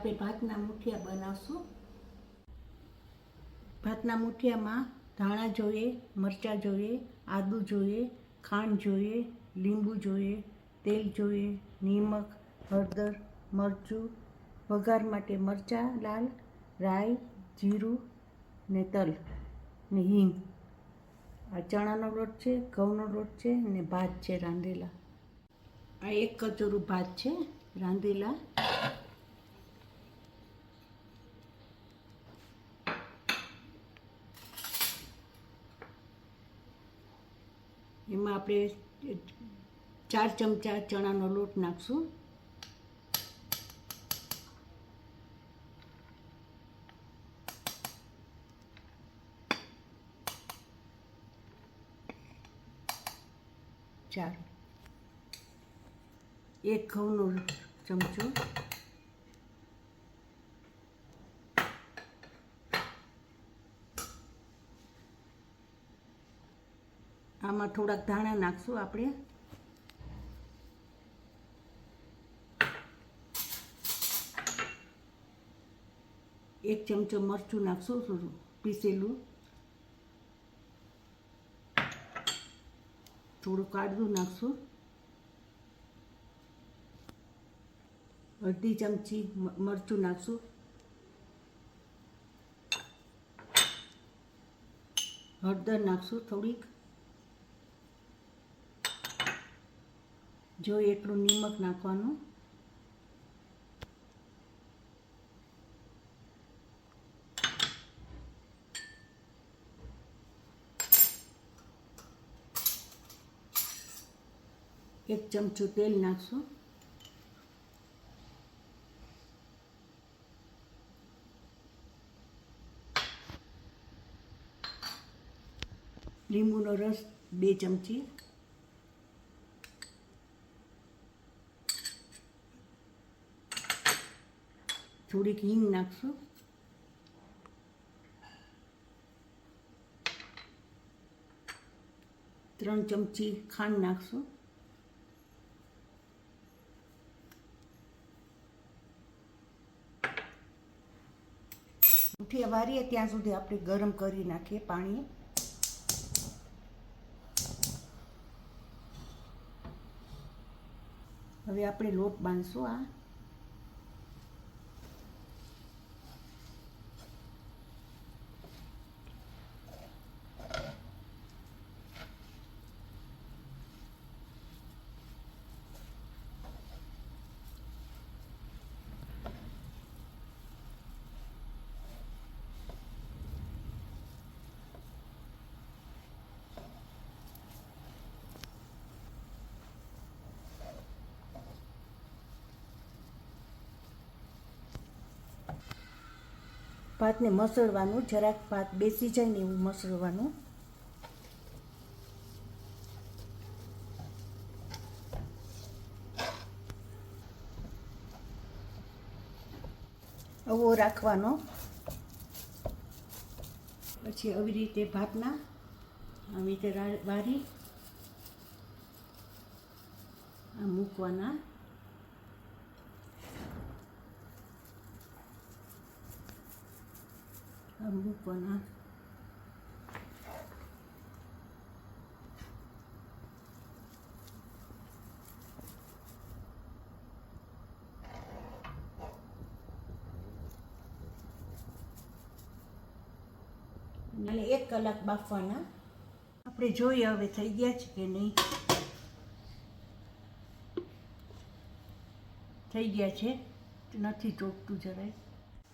આપણે ભાતના મુઠિયા બનાવશું. ભાતના મુઠિયામાં ધાણા જોઈએ, મરચાં જોઈએ, આદું જોઈએ, ખાંડ જોઈએ, લીંબુ જોઈએ, તેલ જોઈએ, નિમક, હળદર, મરચું, વઘાર માટે મરચાં લાલ, રાઈ, જીરું ને તલ ને હિંગ. આ ચણાનો લોટ છે, ઘઉંનો લોટ છે ને ભાત છે રાંધેલા. આ 1 કચોરું ભાત છે રાંધેલા. એમાં આપણે 4 ચમચા ચણાનો લોટ નાખશું. ચાર 1 ઘઉંનો ચમચો, આમાં થોડાક ધાણા નાખશું આપણે. એક ચમચો મરચું નાખશું પીસેલું. થોડુંક આદું નાખશું. અડધી ચમચી મરચું નાખશું. હળદર નાખશું થોડીક. જો એટલું નિમક નાખવાનું. એક ચમચું તેલ નાખશું. લીંબુનો રસ 2 ચમચી. થોડીક હિંગ નાખશું. ત્રણ ચમચી ખાંડ નાખશું. મુઠિયા વારીએ ત્યાં સુધી આપણે ગરમ કરી નાખીએ પાણી. હવે આપણે લોટ બાંધશું. આ ભાતને મસળવાનું, જરાક ભાત બેસી જાય ને એવું મસળવાનું. આવો રાખવાનો. પછી આવી રીતે ભાતના આવી રીતે વારી આ મૂકવાના. મૂકવાના. અને 1 કલાક બાફવાના. આપણે જોઈએ હવે થઈ ગયા છે કે નહીં. થઈ ગયા છે, નથી ચોટતું જરાય.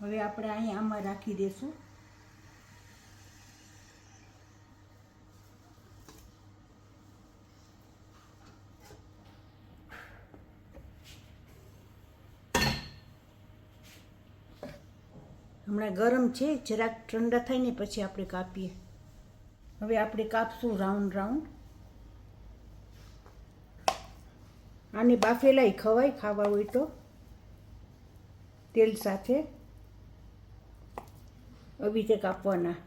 હવે આપણે અહીંયા આમાં રાખી દઈશું. હમણાં ગરમ છે, જરાક ઠંડા થાય ને પછી આપણે કાપીએ. હવે આપણે કાપશું રાઉન્ડ રાઉન્ડ. આને બાફેલાય ખવાય, ખાવા હોય તો તેલ સાથે આવી રીતે કાપવાના.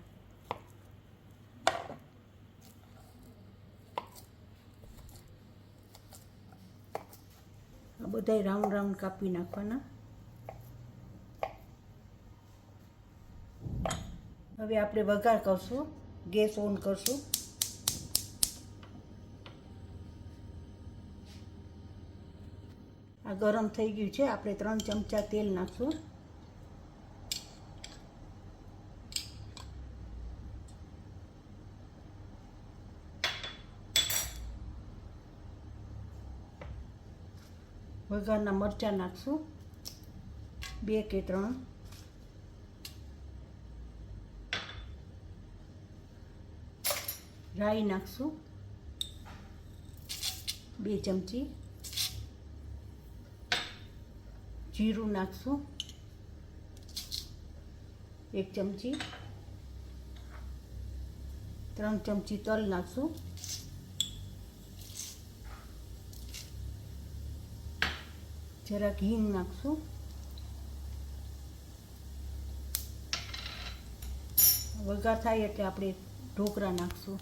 આ બધાય રાઉન્ડ રાઉન્ડ કાપી નાખવાના. હવે આપણે વઘાર કરશું. ગેસ ઓન કરશું. આ ગરમ થઈ ગયું છે. આપણે 3 ચમચા તેલ નાખશું. વઘારના મરચાં નાખશું 2 કે 3. રાઈ નાખશું 2 ચમચી. જીરું નાખશું 1 ચમચી. 3 ચમચી તલ નાખશું. જરાક હિંગ નાખશું. વઘાર થાય એટલે આપણે ઢોકળા નાખશું.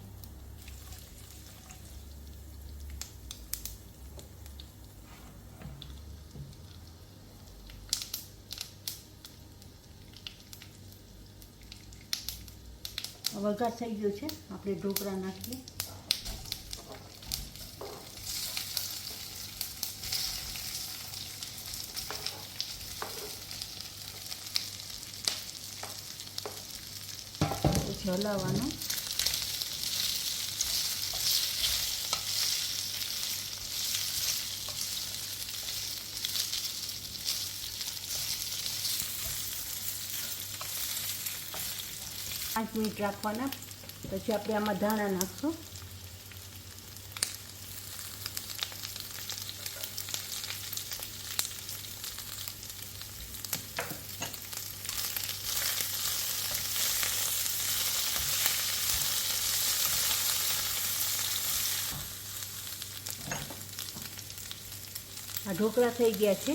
વઘાર થઈ ગયો છે. આપણે ઢોકળા નાખીએ. પછી હલાવવાનો. પાંચ મિનિટ રાખવાના. પછી આપણે આમાં ધાણા નાખશું. આ ઢોકળા થઈ ગયા છે.